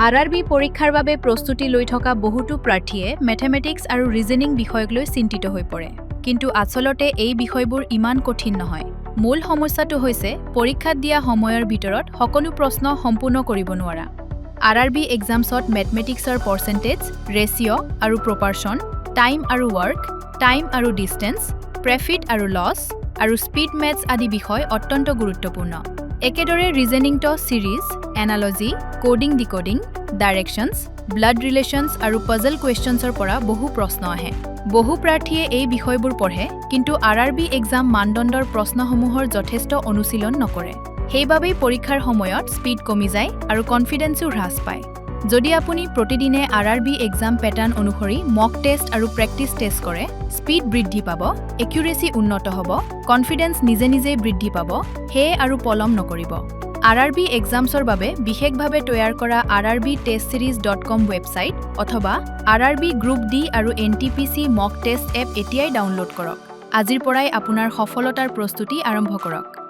RRB পৰীক্ষাৰ বাবে প্ৰস্তুতি লৈ থকা বহুতো প্ৰাৰ্থীয়ে মেথমেটিক্স আৰু ৰিজনিং বিষয়ক লৈ চিন্তিত হৈ পৰে। কিন্তু আচলতে এই বিষয়বোৰ ইমান কঠিন নহয়। মূল সমস্যাটো হৈছে পৰীক্ষাত দিয়া সময়ৰ ভিতৰত সকলো প্ৰশ্ন সম্পূৰ্ণ কৰিব নোৱাৰা। আৰআৰবি এক্সামছত মেথমেটিক্সৰ পাৰ্চেণ্টেজ, ৰেচিঅ' আৰু প্ৰপৰ্চন, টাইম আৰু ৱৰ্ক, টাইম আৰু ডিষ্টেন্স, প্ৰফিট আৰু লছ, আৰু স্পীড মেথছ আদি বিষয় অত্যন্ত গুৰুত্বপূৰ্ণ। একেদৰে ৰিজনিংটো series, analogy, coding decoding, directions, blood relations আৰু পাজল কুৱেশ্যনছৰ পৰা বহু প্ৰশ্ন আহে। বহু প্ৰাৰ্থীয়ে এই বিষয়বোৰ পঢ়ে, কিন্তু আৰআৰবি এক্সাম মানদণ্ডৰ প্ৰশ্নসমূহৰ যথেষ্ট অনুশীলন নকৰে। সেইবাবেই পৰীক্ষাৰ সময়ত স্পীড কমি যায় আৰু কনফিডেন্সো হ্ৰাস পায়। যদি আপুনি প্ৰতিদিনে আৰআৰবি এক্সাম পেটাৰ্ণ অনুসৰি মক টেষ্ট আৰু প্ৰেক্টিচ টেষ্ট কৰে, স্পীড বৃদ্ধি পাব, একিউৰেচি উন্নত হ'ব, কনফিডেন্স নিজে নিজেই বৃদ্ধি পাব, সেয়ে আৰু পলম নকৰিব। আৰআৰবি এক্সামছৰ বাবে বিশেষভাৱে তৈয়াৰ কৰা rrbtestseries.com ৱেবছাইট অথবা আৰআৰবি গ্ৰুপ ডি আৰু এনটিপিচি মক টেষ্ট এপ এতিয়াই ডাউনলোড কৰক। আজিৰ পৰাই আপোনাৰ সফলতাৰ প্ৰস্তুতি আৰম্ভ কৰক।